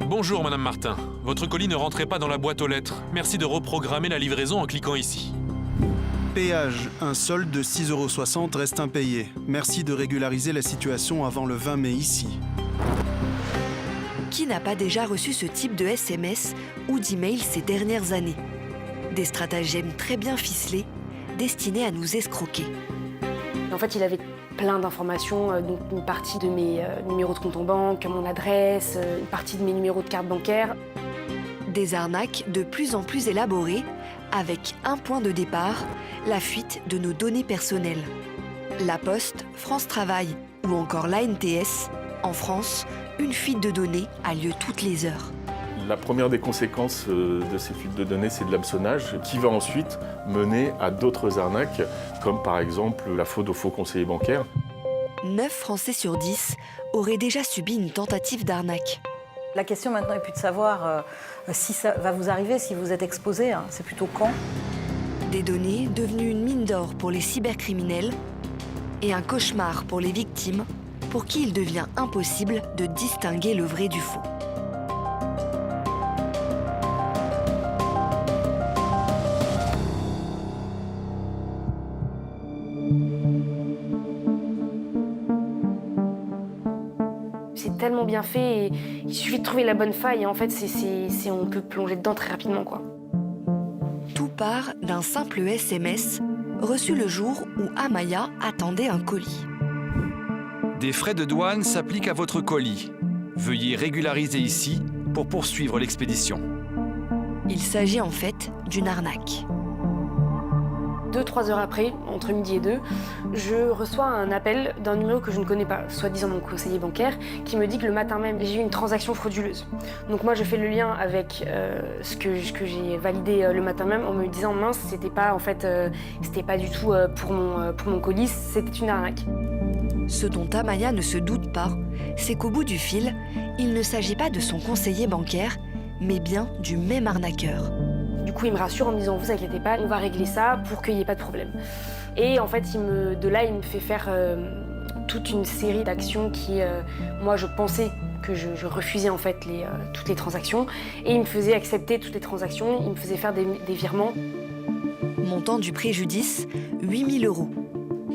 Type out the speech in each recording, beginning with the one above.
Bonjour Madame Martin. Votre colis ne rentrait pas dans la boîte aux lettres. Merci de reprogrammer la livraison en cliquant ici. Péage, un solde de 6,60 € reste impayé. Merci de régulariser la situation avant le 20 mai ici. Qui n'a pas déjà reçu ce type de SMS ou d'email ces dernières années? Des stratagèmes très bien ficelés, destinés à nous escroquer. En fait, il avait plein d'informations, donc une partie de mes numéros de compte en banque, mon adresse, une partie de mes numéros de carte bancaire. Des arnaques de plus en plus élaborées, avec un point de départ, la fuite de nos données personnelles. La Poste, France Travail ou encore l'ANTS, en France, une fuite de données a lieu toutes les heures. La première des conséquences de ces fuites de données, c'est de l'hameçonnage qui va ensuite mener à d'autres arnaques, comme par exemple la fraude aux faux conseillers bancaires. 9 Français sur 10 auraient déjà subi une tentative d'arnaque. La question maintenant est plus de savoir si ça va vous arriver, si vous êtes exposé, hein. C'est plutôt quand. Des données devenues une mine d'or pour les cybercriminels et un cauchemar pour les victimes, pour qui il devient impossible de distinguer le vrai du faux. C'est tellement bien fait et il suffit de trouver la bonne faille et en fait, on peut plonger dedans très rapidement, quoi. Tout part d'un simple SMS reçu le jour où Amaya attendait un colis. Des frais de douane s'appliquent à votre colis. Veuillez régulariser ici pour poursuivre l'expédition. Il s'agit en fait d'une arnaque. 2-3 heures après, entre midi et 2, je reçois un appel d'un numéro que je ne connais pas, soi-disant mon conseiller bancaire, qui me dit que le matin même, j'ai eu une transaction frauduleuse. Donc moi, je fais le lien avec ce que j'ai validé le matin même en me disant mince, c'était pas du tout pour mon colis, c'était une arnaque. Ce dont Amaya ne se doute pas, c'est qu'au bout du fil, il ne s'agit pas de son conseiller bancaire, mais bien du même arnaqueur. Du coup, il me rassure en me disant « Vous inquiétez pas, on va régler ça pour qu'il n'y ait pas de problème ». Et en fait, il me fait faire toute une série d'actions qui, moi, je pensais que je refusais en fait toutes les transactions. Et il me faisait accepter toutes les transactions, il me faisait faire des virements. Montant du préjudice, 8 000 €.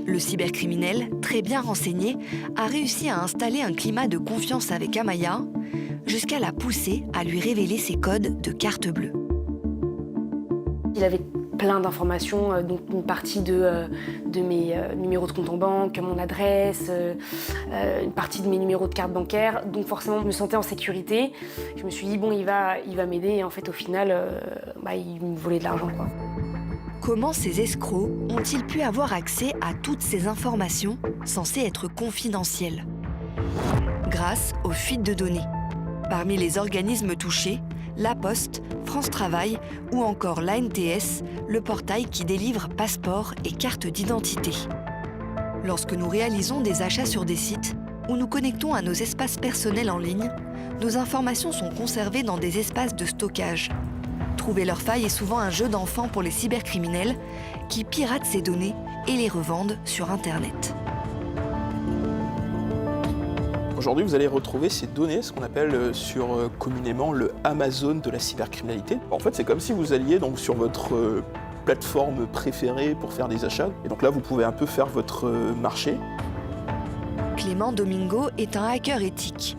Le cybercriminel, très bien renseigné, a réussi à installer un climat de confiance avec Amaya, jusqu'à la pousser à lui révéler ses codes de carte bleue. Il avait plein d'informations, donc une partie de mes numéros de compte en banque, mon adresse, une partie de mes numéros de carte bancaire. Donc forcément, je me sentais en sécurité. Je me suis dit, bon, il va m'aider. Et en fait, au final, il me volait de l'argent, quoi. Comment ces escrocs ont-ils pu avoir accès à toutes ces informations censées être confidentielles? Grâce aux fuites de données. Parmi les organismes touchés, La Poste, France Travail ou encore l'ANTS, le portail qui délivre passeports et cartes d'identité. Lorsque nous réalisons des achats sur des sites ou nous connectons à nos espaces personnels en ligne, nos informations sont conservées dans des espaces de stockage. Trouver leur faille est souvent un jeu d'enfant pour les cybercriminels qui piratent ces données et les revendent sur Internet. Aujourd'hui, vous allez retrouver ces données, ce qu'on appelle communément le Amazon de la cybercriminalité. En fait, c'est comme si vous alliez donc sur votre plateforme préférée pour faire des achats. Et donc là, vous pouvez un peu faire votre marché. Clément Domingo est un hacker éthique.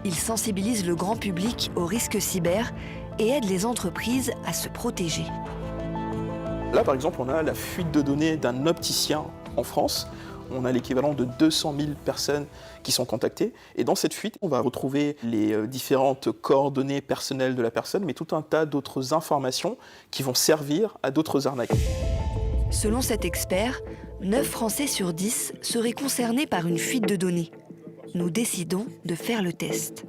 Il sensibilise le grand public aux risques cyber et aide les entreprises à se protéger. Là, par exemple, on a la fuite de données d'un opticien en France. On a l'équivalent de 200 000 personnes qui sont contactées. Et dans cette fuite, on va retrouver les différentes coordonnées personnelles de la personne, mais tout un tas d'autres informations qui vont servir à d'autres arnaques. Selon cet expert, 9 Français sur 10 seraient concernés par une fuite de données. Nous décidons de faire le test.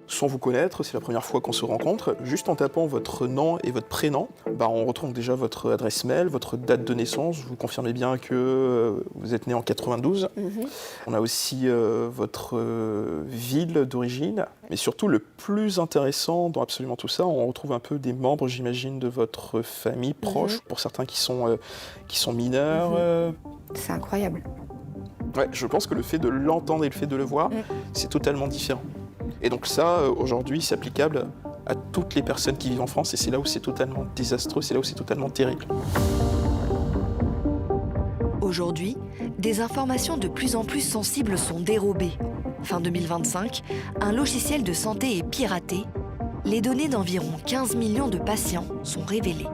Sans vous connaître, c'est la première fois qu'on se rencontre, juste en tapant votre nom et votre prénom, on retrouve déjà votre adresse mail, votre date de naissance. Vous confirmez bien que vous êtes né en 92. On a aussi votre ville d'origine. Mais surtout, le plus intéressant dans absolument tout ça, on retrouve un peu des membres, j'imagine, de votre famille proche, pour certains qui sont mineurs. C'est incroyable. Ouais, je pense que le fait de l'entendre et le fait de le voir, c'est totalement différent. Et donc ça, aujourd'hui, c'est applicable à toutes les personnes qui vivent en France, et c'est là où c'est totalement désastreux, c'est là où c'est totalement terrible. Aujourd'hui, des informations de plus en plus sensibles sont dérobées. Fin 2025, un logiciel de santé est piraté. Les données d'environ 15 millions de patients sont révélées.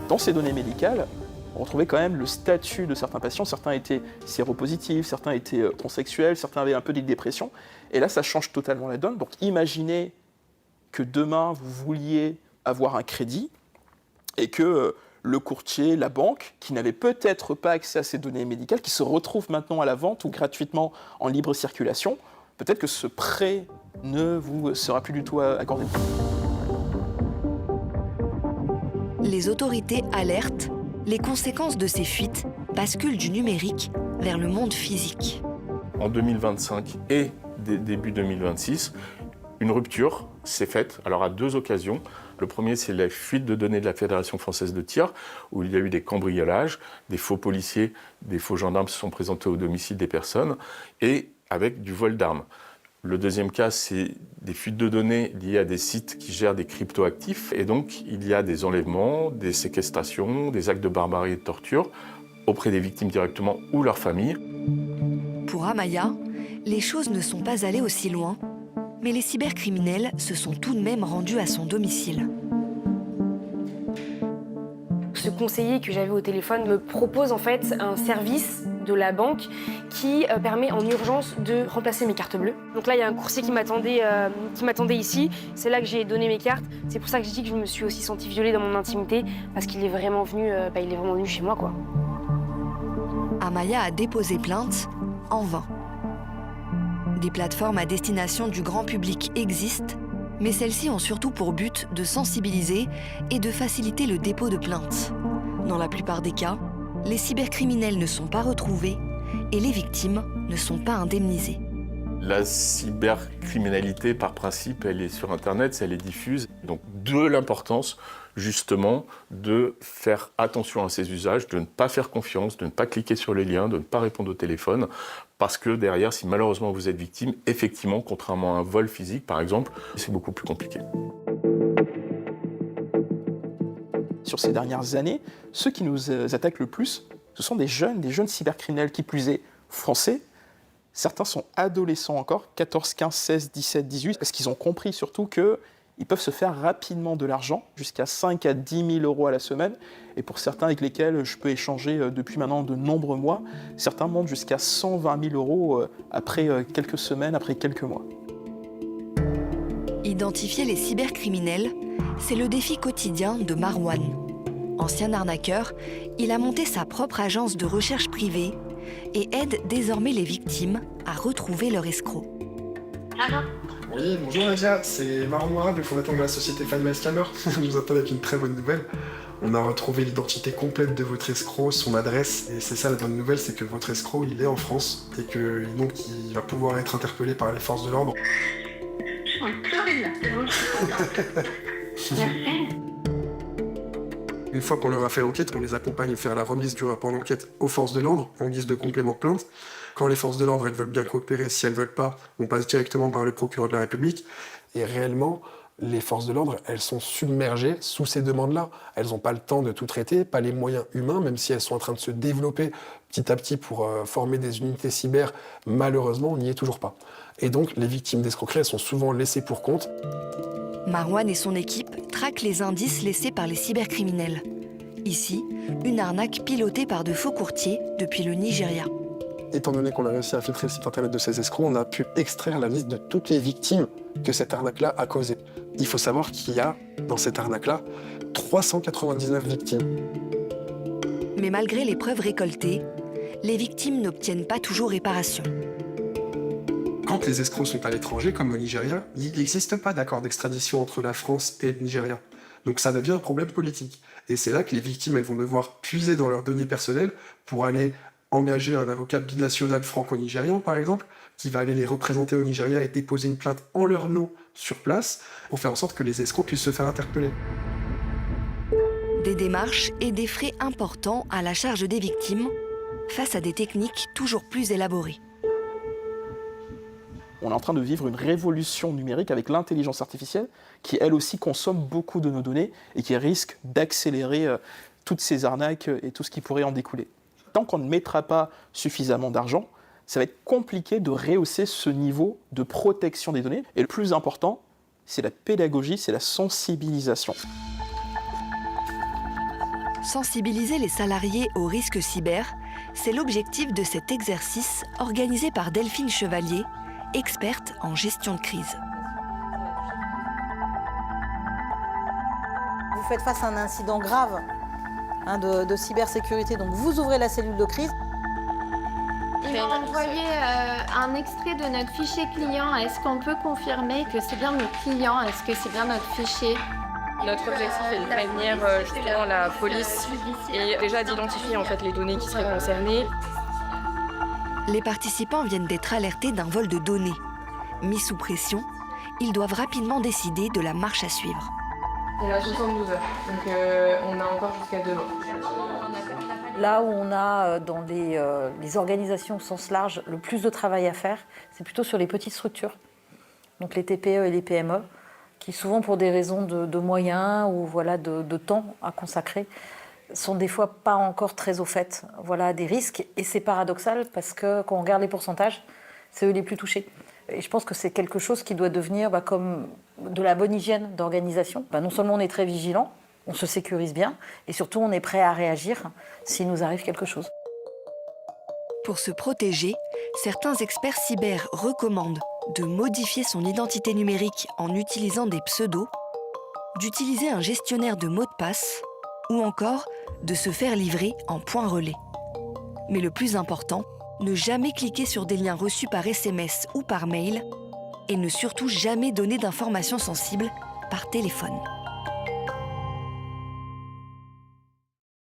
Dans ces données médicales, on retrouvait quand même le statut de certains patients. Certains étaient séropositifs, certains étaient transsexuels, certains avaient un peu des dépressions. Et là, ça change totalement la donne. Donc imaginez que demain, vous vouliez avoir un crédit et que le courtier, la banque, qui n'avait peut-être pas accès à ces données médicales, qui se retrouvent maintenant à la vente ou gratuitement en libre circulation, peut-être que ce prêt ne vous sera plus du tout accordé. Les autorités alertent, les conséquences de ces fuites basculent du numérique vers le monde physique. En 2025 et début 2026, une rupture s'est faite, alors à 2 occasions. Le premier, c'est la fuite de données de la Fédération française de tir, où il y a eu des cambriolages, des faux policiers, des faux gendarmes se sont présentés au domicile des personnes, et avec du vol d'armes. Le deuxième cas, c'est des fuites de données liées à des sites qui gèrent des cryptoactifs, et donc il y a des enlèvements, des séquestrations, des actes de barbarie et de torture auprès des victimes directement ou leurs familles. Pour Amaya, les choses ne sont pas allées aussi loin, mais les cybercriminels se sont tout de même rendus à son domicile. Ce conseiller que j'avais au téléphone me propose en fait un service de la banque qui permet en urgence de remplacer mes cartes bleues. Donc là, il y a un coursier qui m'attendait ici. C'est là que j'ai donné mes cartes. C'est pour ça que j'ai dit que je me suis aussi sentie violée dans mon intimité, parce qu'il est vraiment venu, chez moi, quoi. Amaya a déposé plainte en vain. Des plateformes à destination du grand public existent, mais celles-ci ont surtout pour but de sensibiliser et de faciliter le dépôt de plaintes. Dans la plupart des cas, les cybercriminels ne sont pas retrouvés et les victimes ne sont pas indemnisées. La cybercriminalité, par principe, elle est sur Internet, elle est diffuse. Donc de l'importance, justement, de faire attention à ces usages, de ne pas faire confiance, de ne pas cliquer sur les liens, de ne pas répondre au téléphone. Parce que derrière, si malheureusement vous êtes victime, effectivement, contrairement à un vol physique, par exemple, c'est beaucoup plus compliqué. Sur ces dernières années, ceux qui nous attaquent le plus, ce sont des jeunes cybercriminels, qui plus est français. Certains sont adolescents encore, 14, 15, 16, 17, 18, parce qu'ils ont compris surtout qu'ils peuvent se faire rapidement de l'argent, jusqu'à 5 à 10 000 euros à la semaine. Et pour certains avec lesquels je peux échanger depuis maintenant de nombreux mois, certains montent jusqu'à 120 000 euros après quelques semaines, après quelques mois. Identifier les cybercriminels, c'est le défi quotidien de Marwan. Ancien arnaqueur, il a monté sa propre agence de recherche privée et aide désormais les victimes à retrouver leur escroc. Oui, bonjour Nadia, c'est Marwan, le fondateur de la société Fanway Scammer. Je vous appelle avec une très bonne nouvelle. On a retrouvé l'identité complète de votre escroc, son adresse, et c'est ça la bonne nouvelle, c'est que votre escroc, il est en France, et que donc il va pouvoir être interpellé par les forces de l'ordre. Je suis en train de pleurer là, c'est bon, je suis contente. Merci. Une fois qu'on leur a fait l'enquête, on les accompagne à faire la remise du rapport d'enquête aux forces de l'ordre en guise de complément de plainte. Quand les forces de l'ordre elles veulent bien coopérer, si elles veulent pas, on passe directement par le procureur de la République. Et réellement, les forces de l'ordre, elles sont submergées sous ces demandes-là. Elles n'ont pas le temps de tout traiter, pas les moyens humains, même si elles sont en train de se développer petit à petit pour former des unités cyber. Malheureusement, on n'y est toujours pas. Et donc, les victimes d'escroquerie, elles sont souvent laissées pour compte. Marwan et son équipe traquent les indices laissés par les cybercriminels. Ici, une arnaque pilotée par de faux courtiers depuis le Nigeria. Étant donné qu'on a réussi à filtrer le site internet de ces escrocs, on a pu extraire la liste de toutes les victimes que cette arnaque-là a causées. Il faut savoir qu'il y a, dans cette arnaque-là, 399 victimes. Mais malgré les preuves récoltées, les victimes n'obtiennent pas toujours réparation. Quand les escrocs sont à l'étranger, comme au Nigeria, il n'existe pas d'accord d'extradition entre la France et le Nigeria. Donc ça devient un problème politique. Et c'est là que les victimes elles vont devoir puiser dans leurs données personnelles pour aller engager un avocat binational franco-nigérian, par exemple, qui va aller les représenter au Nigeria et déposer une plainte en leur nom sur place pour faire en sorte que les escrocs puissent se faire interpeller. Des démarches et des frais importants à la charge des victimes face à des techniques toujours plus élaborées. On est en train de vivre une révolution numérique avec l'intelligence artificielle qui, elle aussi, consomme beaucoup de nos données et qui risque d'accélérer toutes ces arnaques et tout ce qui pourrait en découler. Tant qu'on ne mettra pas suffisamment d'argent, ça va être compliqué de rehausser ce niveau de protection des données. Et le plus important, c'est la pédagogie, c'est la sensibilisation. Sensibiliser les salariés aux risques cyber, c'est l'objectif de cet exercice organisé par Delphine Chevalier, experte en gestion de crise. Vous faites face à un incident grave de cybersécurité, donc vous ouvrez la cellule de crise. Il m'a envoyé un extrait de notre fichier client. Est-ce qu'on peut confirmer que c'est bien notre client? Est-ce que c'est bien notre fichier? Notre objectif est de prévenir justement la police et déjà d'identifier en fait les données qui seraient concernées. Les participants viennent d'être alertés d'un vol de données. Mis sous pression, ils doivent rapidement décider de la marche à suivre. On a 72 heures, donc on a encore jusqu'à demain. Là où on a dans les organisations au sens large le plus de travail à faire, c'est plutôt sur les petites structures, donc les TPE et les PME, qui souvent pour des raisons de moyens ou voilà, de temps à consacrer, sont des fois pas encore très au fait des risques. Et c'est paradoxal parce que quand on regarde les pourcentages, c'est eux les plus touchés. Et je pense que c'est quelque chose qui doit devenir comme de la bonne hygiène d'organisation. Non seulement on est très vigilant, on se sécurise bien, et surtout on est prêt à réagir s'il nous arrive quelque chose. Pour se protéger, certains experts cyber recommandent de modifier son identité numérique en utilisant des pseudos, d'utiliser un gestionnaire de mots de passe ou encore de se faire livrer en point relais. Mais le plus important, ne jamais cliquer sur des liens reçus par SMS ou par mail et ne surtout jamais donner d'informations sensibles par téléphone.